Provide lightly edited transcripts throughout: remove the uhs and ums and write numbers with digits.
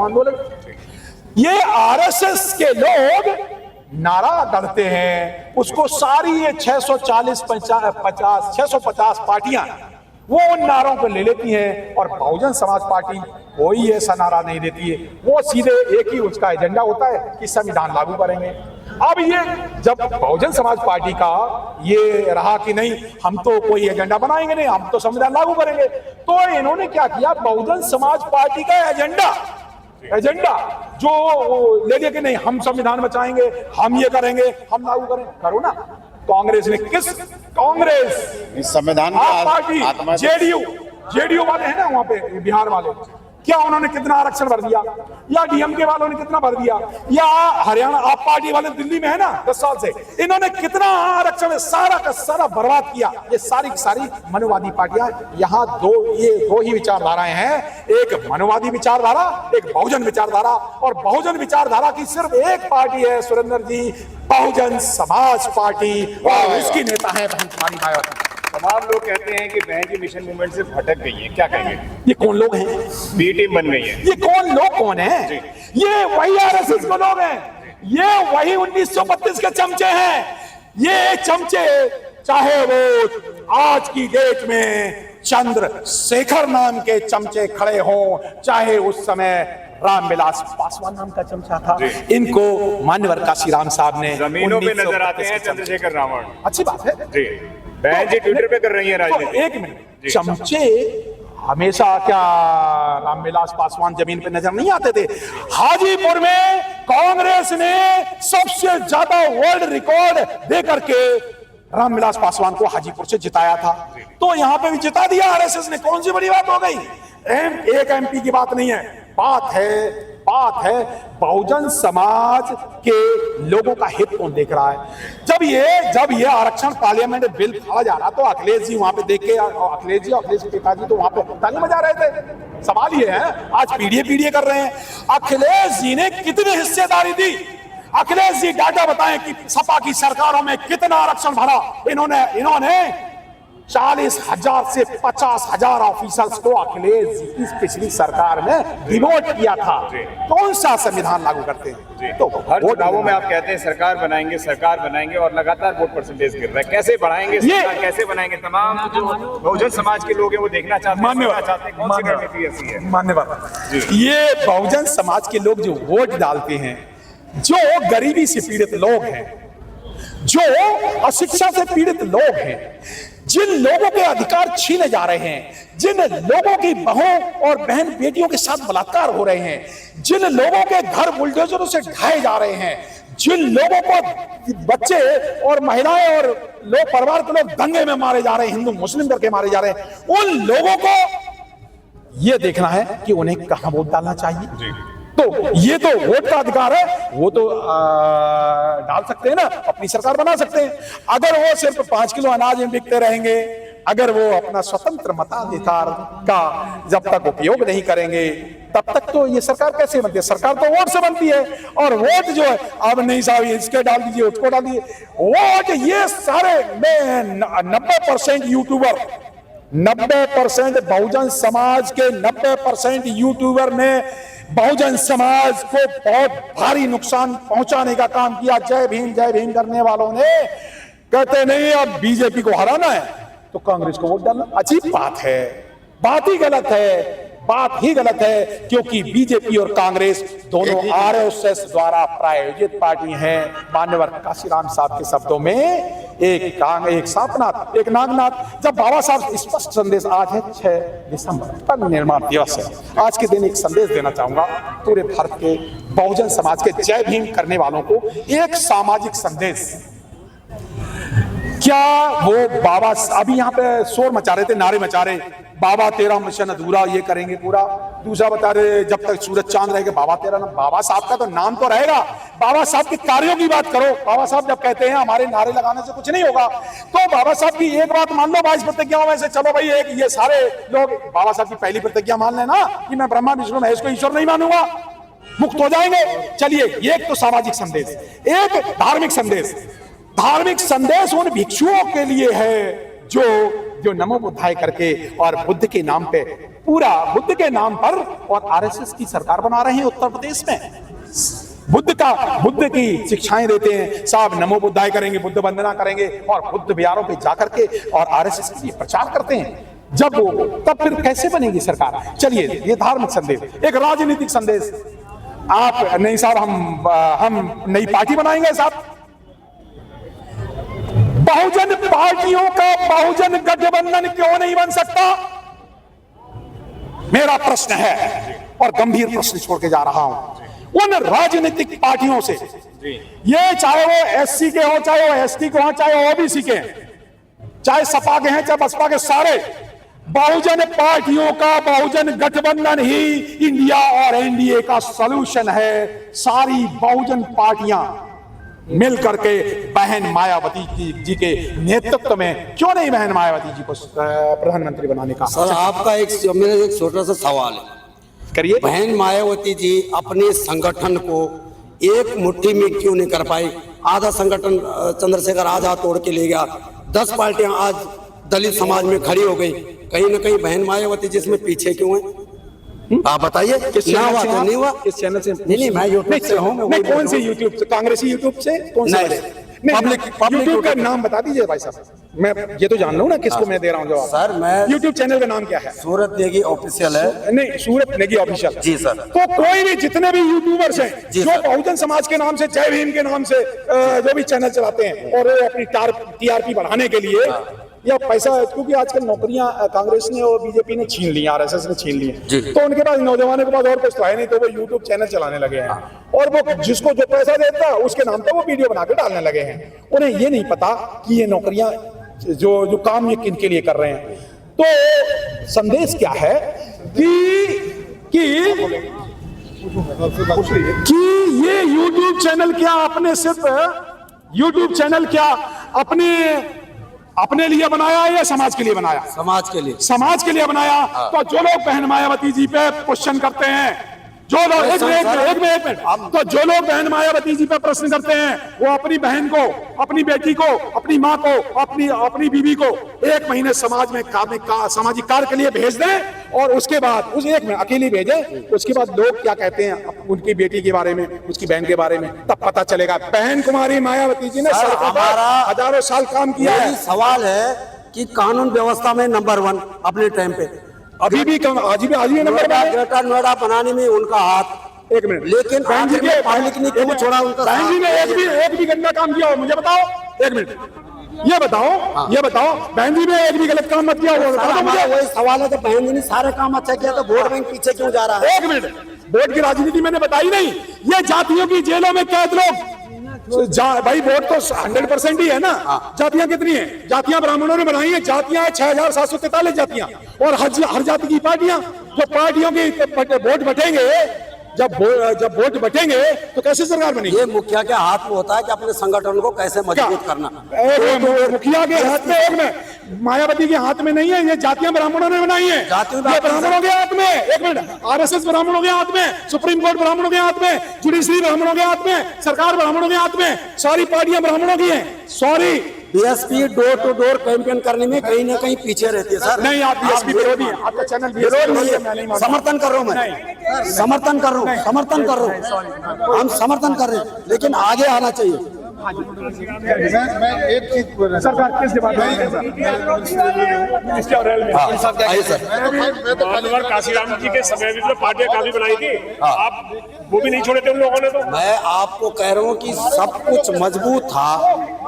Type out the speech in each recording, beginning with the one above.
आंदोलन। ये आरएसएस के लोग नारा गढ़ते हैं, उसको सारी ये 640 50 650 पार्टियां वो उन नारों को ले लेती हैं और बहुजन समाज पार्टी कोई ऐसा नारा नहीं देती है। वो सीधे एक ही उसका एजेंडा होता है कि संविधान लागू करेंगे। अब ये जब बहुजन समाज पार्टी का ये रहा कि नहीं हम तो कोई एजेंडा बनाएंगे नहीं, हम तो संविधान लागू करेंगे, तो इन्होंने क्या किया, बहुजन समाज पार्टी का एजेंडा जो ले लिया कि नहीं हम संविधान बचाएंगे, हम ये करेंगे, हम लागू करेंगे। करो ना। कांग्रेस ने कांग्रेस संविधान पार्टी जेडीयू वाले हैं ना वहां पे बिहार वाले, क्या उन्होंने कितना आरक्षण भर दिया, या डीएमके वालों ने कितना भर दिया, या हरियाणा आप पार्टी वाले दिल्ली में है ना 10 साल से, इन्होंने कितना आरक्षण सारा का सारा बर्बाद किया। ये सारी सारी मनोवादी पार्टियां, यहाँ दो ही विचारधाराएं हैं, एक मनोवादी विचारधारा, एक बहुजन विचारधारा। और बहुजन विचारधारा की सिर्फ एक पार्टी है सुरेंद्र जी, बहुजन समाज पार्टी, और उसकी नेता है बहन कुमारी मायावती। तमाम लोग कहते हैं कि बहन जी मिशन मूवमेंट से भटक गई है, क्या कहेंगे? ये कौन लोग हैं? बी टीम बन गई है। ये कौन है? ये वही आरएसएस के लोग हैं, ये वही 1932 के चमचे हैं। ये चमचे चाहे वो आज की डेट में चंद्रशेखर नाम के चमचे खड़े हों, चाहे उस समय रामविलास पासवान नाम का चमचा था, इनको मान्यवर काशीराम साहब ने जमीनों पे नजर आते हैं चंद्रशेखर रावण। अच्छी बात है जी, बहन जी ट्विटर पे कर रही है राजनीति। एक मिनट, चमचे हमेशा क्या रामविलास पासवान जमीन पे नजर नहीं आते थे? हाजीपुर में कांग्रेस ने सबसे ज्यादा वर्ल्ड रिकॉर्ड दे करके रामविलास पासवान को हाजीपुर से जिताया था, तो यहां पे भी जिता दिया आरएसएस ने। कौन सी बड़ी बात हो गई? एक एमपी की बात नहीं है, बात है बहुजन समाज के लोगों का हित कौन देख रहा है। जब ये आरक्षण पार्लियामेंट बिल खड़ा जा रहा तो अखिलेश जी वहां पे देख के, अखिलेश के पिताजी तो वहां पे ताली बजा रहे थे। सवाल ये है, आज पीडीए कर रहे हैं, अखिलेश जी ने कितनी हिस्सेदारी दी? अखिलेश जी डाटा बताएं कि सपा की सरकारों में कितना आरक्षण भरा इन्होंने 40,000 से 50,000 ऑफिसर्स को अखिलेश जी की पिछली सरकार में डिमोट किया था। कौन सा संविधान लागू करते हैं? तो हर चुनावों में आप कहते हैं सरकार बनाएंगे और लगातार वोट परसेंटेज गिर रहा है। कैसे बढ़ाएंगे सरकार, कैसे बनाएंगे? तमाम जो बहुजन समाज के लोग हैं वो देखना चाहते हैं। मान्यवर, ये बहुजन समाज के लोग जो वोट डालते हैं, जो गरीबी से पीड़ित लोग हैं, जो अशिक्षा से पीड़ित लोग हैं, जिन लोगों के अधिकार छीने जा रहे हैं, जिन लोगों की बहुओं और बहन बेटियों के साथ बलात्कार हो रहे हैं, जिन लोगों के घर बुलडोजरों से ढाए जा रहे हैं, जिन लोगों को बच्चे और महिलाएं और लोग परिवार के लोग दंगे में मारे जा रहे हैं, हिंदू मुस्लिम करके मारे जा रहे हैं, उन लोगों को यह देखना है कि उन्हें कहां वोट डालना चाहिए। तो ये तो वोट का अधिकार है, वो तो डाल सकते हैं ना, अपनी सरकार बना सकते हैं। अगर वो सिर्फ 5 किलो अनाज में बिकते रहेंगे, अगर वो अपना स्वतंत्र मताधिकार का जब तक उपयोग नहीं करेंगे, तब तक तो ये सरकार कैसे बनती है? सरकार तो वोट से बनती है, और वोट जो है अब नहीं साहब इसके डाल दीजिए, उसको डाल दीजिए, वोट ये सारे 90% यूट्यूबर, 90% बहुजन समाज के 90% यूट्यूबर ने बहुजन समाज को बहुत भारी नुकसान पहुंचाने का काम किया। जय भीम करने वालों ने कहते नहीं अब बीजेपी को हराना है तो कांग्रेस को वोट डालना। अजीब बात है, बात ही गलत है, क्योंकि बीजेपी और कांग्रेस दोनों आरएसएस द्वारा प्रायोजित पार्टी हैं। मान्यवर काशीराम साहब के शब्दों में एक सांपनाथ एक नागनाथ। जब बाबा साहब स्पष्ट संदेश, आज है 6 दिसंबर पग निर्माण दिवस है, आज के दिन एक संदेश देना चाहूंगा पूरे भारत के बहुजन समाज के जय भीम करने वालों को, एक सामाजिक संदेश। क्या वो बाबा अभी यहाँ पे शोर मचा रहे थे, नारे मचा रहे, बाबा तेरा मिशन अधूरा, ये करेंगे पूरा। दूसरा बता रहे जब तक सूरज चांद रहेगा बाबा तेरा नाम। बाबा साहब का तो नाम तो रहेगा, बाबा साहब के कार्यों की बात करो। बाबा साहब जब कहते हैं हमारे नारे लगाने से कुछ नहीं होगा, तो बाबा साहब की एक बात मान लो 22 प्रतिज्ञाओं में से, चलो भाई एक ये सारे लोग बाबा साहब की पहली प्रतिज्ञा मान लेना कि मैं ब्रह्मा विष्णु महेश को ईश्वर नहीं मानूंगा, मुक्त हो जाएंगे। चलिए, ये एक तो सामाजिक संदेश, एक धार्मिक संदेश। धार्मिक संदेश उन भिक्षुओं के लिए है जो नमो बुद्धाय करके और बुद्ध के नाम पे पूरा बुद्ध के नाम पर और आरएसएस की सरकार बना रहे हैं उत्तर प्रदेश में। बुद्ध की शिक्षाएं देते हैं, साहब नमो बुद्धाय करेंगे, बुद्ध वंदना करेंगे और बुद्ध विहारों पे जाकर के और आरएसएस के लिए प्रचार करते हैं। जब वो तब फिर कैसे बनेगी सरकार? चलिए, ये धार्मिक संदेश, एक राजनीतिक संदेश। आप नहीं साहब, हम नई पार्टी बनाएंगे साहब। बहुजन पार्टियों का बहुजन गठबंधन क्यों नहीं बन सकता? मेरा प्रश्न है और गंभीर प्रश्न छोड़ के जा रहा हूं। उन राजनीतिक पार्टियों से, ये चाहे वो एससी के हो, चाहे वो एसटी के हो, चाहे वो ओबीसी के हैं, चाहे सपा के हैं, चाहे बसपा के, सारे बहुजन पार्टियों का बहुजन गठबंधन ही इंडिया और एनडीए का सॉल्यूशन है। सारी बहुजन पार्टियां मिल करके बहन मायावती जी के नेतृत्व में, क्यों नहीं बहन मायावती जी को प्रधानमंत्री बनाने का? सर, आपका मेरा एक छोटा सा सवाल है, करिए। बहन मायावती जी अपने संगठन को एक मुट्ठी में क्यों नहीं कर पाई? आधा संगठन चंद्रशेखर आजाद तोड़ के ले गया, 10 पार्टियां आज दलित समाज में खड़ी हो गई। कहीं ना कहीं बहन मायावती जी इसमें पीछे क्यों है? आप बताइए। नहीं हुआ? किस चैनल से? नहीं, मैं यूट्यूब से हूँ। नहीं, कौन से यूट्यूब से? कांग्रेसी यूट्यूब से? कौन सा? पब्लिक यूट्यूब का नाम बता दीजिए भाई साहब, मैं ये तो जान लूं ना किसको मैं दे रहा हूँ जवाब। सर, मैं यूट्यूब चैनल का नाम क्या है? सूरत नेगी ऑफिशियल है। नहीं, सूरत नेगी ऑफिशियल। जी सर। तो कोई भी जितने भी यूट्यूबर्स हैं जो बहुजन समाज के नाम से, जय भीम के नाम से जो भी चैनल चलाते हैं और अपनी टीआरपी बढ़ाने के लिए या पैसा, क्योंकि आजकल नौकरियां कांग्रेस ने और बीजेपी ने छीन ली, आरएसएस ने छीन ली, तो उनके पास, नौजवानों के पास और कुछ तो है नहीं, तो वो यूट्यूब चैनल चलाने लगे हैं और वो जिसको जो पैसा देता है उसके नाम पर वो वीडियो बना के डालने लगे हैं। उन्हें ये नहीं पता कि ये नौकरियां जो काम ये किन के लिए कर रहे हैं। तो संदेश क्या है कि ये यूट्यूब चैनल क्या अपने सिर्फ यूट्यूब चैनल क्या अपने लिए बनाया या समाज के लिए बनाया? समाज के लिए। समाज के लिए बनाया। तो जो लोग बहन मायावती जी पे क्वेश्चन करते हैं, जो लोग एक मिनट, तो जो लोग बहन मायावती जी पे प्रश्न करते हैं, वो अपनी बहन को, अपनी बेटी को, अपनी माँ को, अपनी बीवी को 1 महीने समाज में सामाजिक कार्य के लिए भेज दें और उसके बाद उस 1 महीने अकेली भेजें, उसके बाद लोग क्या कहते हैं उनकी बेटी के बारे में, उसकी बहन के बारे में, तब पता चलेगा। बहन कुमारी मायावती जी ने हजारों साल काम किया है। सवाल है कि कानून व्यवस्था में नंबर 1 अपने टाइम पे, अभी भी आज भी नंबर ग्रेटर नोएडा बनाने में उनका हाथ। 1 मिनट, लेकिन बहन जी ने पढ़ने के लिए क्यों छोड़ा उनका? बहन जी ने एक भी गंदा काम किया हो मुझे बताओ? 1 मिनट, ये बताओ बहन जी ने एक भी गलत काम मत किया हो? मुझे वही सवाल है, तो बहन जी ने सारे काम अच्छा किया तो वोट बैंक पीछे क्यों जा रहा है? 1 मिनट, वोट की राजनीति मैंने बताई नहीं। ये जातियों की जेलों में कैद लोग, भाई वोट तो 100% ही है ना। जातियां कितनी हैं? जातियां ब्राह्मणों ने बनाई है, जातियां 6743 जातियां और हर जाति की पार्टियां। जो पार्टियों की वोट बटेंगे, जब वोट बटेंगे तो कैसे सरकार बनेगी? ये मुखिया के हाथ में होता है कि अपने संगठन को कैसे मजबूत करना। मुखिया के हाथ में, मायावती के हाथ में नहीं है। ये जातियां ब्राह्मणों ने बनाई है, ये ब्राह्मणों के हाथ में। 1 मिनट, आरएसएस ब्राह्मणों के हाथ में, सुप्रीम कोर्ट ब्राह्मणों के हाथ में, जुडिशरी ब्राह्मणों के हाथ में, सरकार ब्राह्मणों के हाथ में, सारी पार्टियां ब्राह्मणों की हैं। Sorry, BSP door to door campaign करने में कहीं ना कहीं पीछे रहती है सर। नहीं, आप बीएसपी विरोधी हैं, आपका चैनल विरोध नहीं है। समर्थन कर रहा हूँ मैं, समर्थन कर रहा हूँ, हम समर्थन कर रहे हैं, लेकिन आगे आना चाहिए। मैं एक चीज बोल रहा सरकार किस डिपार्टमेंट मानवर काशीराम जी के समय भी तो पार्टियां काफी बनाई थी, आप वो भी नहीं छोड़े थे उन लोगों ने। तो मैं आपको कह रहा हूँ कि सब कुछ मजबूत था।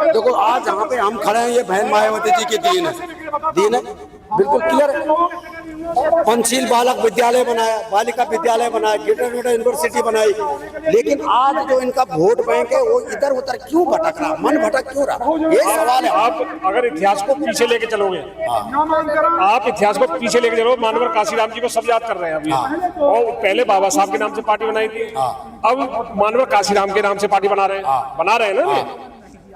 देखो आज यहाँ पे हम खड़े हैं, ये बहन मायावती जी की दीन है, बिल्कुल क्लियर है। पंचशील बालक विद्यालय बनाया, बालिका विद्यालय बनाया, ग्रेटर नोएडा यूनिवर्सिटी बनाई, लेकिन आज जो इनका वोट बैंक है वो इधर उधर क्यों भटक रहा, मन भटक क्यों रहा, ये सवाल है। आप अगर इतिहास को पीछे लेके चलोगे, आप इतिहास को पीछे लेके चलो, मानवर काशीराम जी को सब याद कर रहे हैं अभी, और पहले बाबा साहब के नाम से पार्टी बनाई थी, अब मानवर काशीराम के नाम से पार्टी बना रहे हैं ना।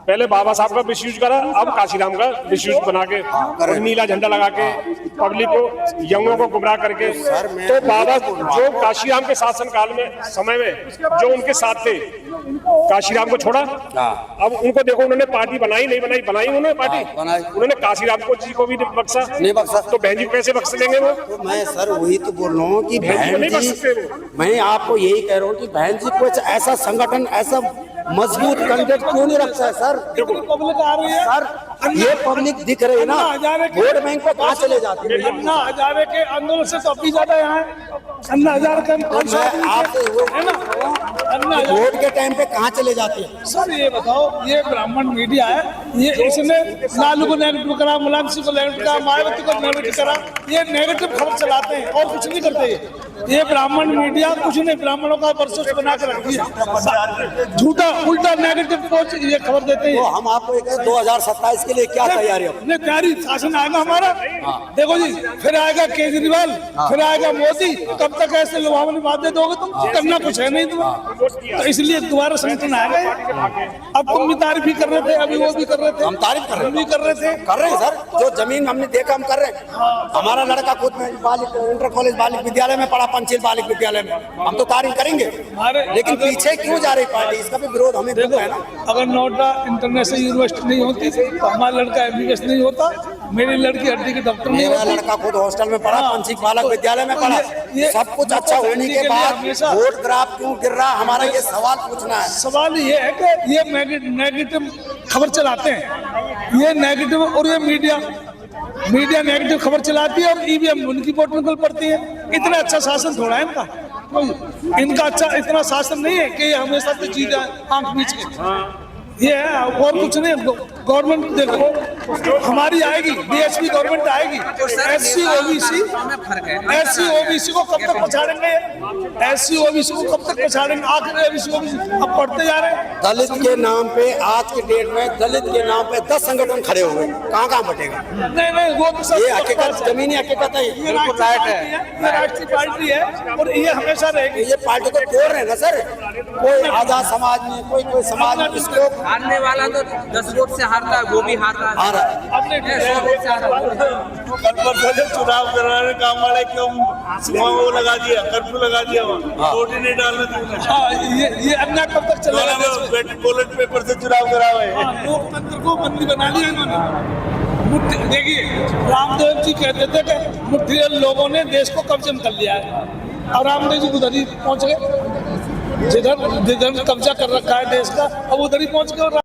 पहले बाबा साहब का मिसयूज करा, अब काशीराम का मिसयूज बना के और नीला झंडा लगा के पब्लिक को, यंगों को गुमराह करके। तो बाबा जो काशीराम के शासन काल में समय में जो उनके साथ थे, काशीराम को छोड़ा, अब उनको देखो उन्होंने पार्टी बनाई नहीं बनाई, बनाई उन्होंने पार्टी, उन्होंने काशीराम को जी को भी बख्शा नहीं बख्शा, तो बहन जी को कैसे बख्श लेंगे वो? तो मैं सर वही तो बोल रहा हूँ कि बहन जी, मैं आपको यही कह रहा हूँ कि बहन जी कुछ ऐसा संगठन, ऐसा मजबूत कैंडिडेट क्यों नहीं रखता है सर? पब्लिक आ रही है सर ये पब्लिक दिख रही है ना, वोट बैंक को कहाँ चले जाती है? अन्ना हजारे के आंदोलन से तो अभी ज्यादा यहाँ है। अन्ना हजारे का मैं आपसे है ना, अन्ना हजारे वोट के टाइम पे कहाँ चले जाती है? सर ये बताओ, ये ब्राह्मण मीडिया है, ये इसने लालू को नेगेटिव करा, मुलायम सिंह को नेगेटिव करा, मायावती को नेगेटिव करा, ये नेगेटिव खबर चलाते हैं और कुछ नहीं करते। ये ब्राह्मण मीडिया कुछ नहीं, ब्राह्मणों का वर्चस्व बना कर रखती है, झूठा उल्टा नेगेटिव पोस्ट ये खबर देते तो हैं। हम आपको एक 2027 के लिए क्या तैयारी है? नहीं तैयारी, शासन आएगा हमारा, देखो जी, फिर आएगा केजरीवाल, फिर आएगा मोदी, कब तक ऐसे लुभावनी बातें दोगे तुम? करना कुछ है नहीं तुम्हें, तो इसलिए दोबारा संगठन आएगा। अब तुम भी तारीफ ही कर रहे थे, अभी वो भी कर रहे थे, हम तारीफ कर रहे हम भी कर रहे थे, कर रहे हैं सर, जो जमीन हमने देखा हम कर रहे हैं। हमारा लड़का खुद में बालिक इंटर कॉलेज बालिक विद्यालय में पढ़ा, पंचशील बालिक विद्यालय में, हम तो तारीफ करेंगे, लेकिन पीछे क्यों जा रही पार्टी? इसका भी विरोध हमें देखो है ना। अगर नोएडा इंटरनेशनल यूनिवर्सिटी नहीं होती तो हमारा लड़का एमबीबीएस नहीं होता, मेरी लड़की हड्डी की डॉक्टर नहीं मेरा होती। लड़का खुद हॉस्टल में पढ़ा, पंचशील बालक विद्यालय में पढ़ा, ये सब कुछ अच्छा होने के बाद हमेशा वोट ग्राफ क्यों गिर रहा? हमारा ये सवाल पूछना है। सवाल ये है कि ये नेगेटिव खबर चलाते हैं, ये नेगेटिव, और ये मीडिया नेगेटिव खबर चलाती है और ईवीएम उनकी वोट निकल पड़ती है। इतना अच्छा शासन थोड़ा है इनका अच्छा इतना शासन नहीं है कि ये हमेशा से चीजें आंख बीच के, ये है और कुछ नहीं। गवर्नमेंट देखो हमारी आएगी, बीएसपी गवर्नमेंट आएगी, एससी ओबीसी को कब तक पछाड़ेंगे? एससी ओबीसी को कब तक पछाड़ेंगे? आखिर एससी ओबीसी अब पढ़ते जा रहे हैं। दलित के नाम पे आज के डेट में दलित के नाम पे 10 संगठन खड़े हुए, कहाँ कहाँ बटेगा? नहीं वो तो सब ये हकीकत, जमीनी हकीकत है, ये राष्ट्रीय पार्टी है और ये हमेशा रहेगी। ये पार्टी को तोड़ रहे हैं ना सर, कोई आजाद समाज में, कोई समाज में, इसको हारने वाला तो 10 वोट से हारता है, वो भी हार रहा है। आ रहा है। अपने 100 वोट से हारा है। कल परसों जब चुनाव कराने काम वाले क्यों सुबह वो लगा दिया, कर्फ्यू लगा दिया, वहाँ वोट ही नहीं डालने दिया। हाँ, ये अन्याय कब तक चलेगा? बैलेट पेपर से चुनाव करावे। लोकतंत्र को बंदी बना दिया इन्होंने। देखिए रामदेव जी कहते थे कि मुठ्ठी लोगों ने देश को कब्जे में कर लिया है, और रामदेव जी उधर ही पहुंच गए, जिधर कब्जा कर रखा है देश का, अब उधर ही पहुंच गए।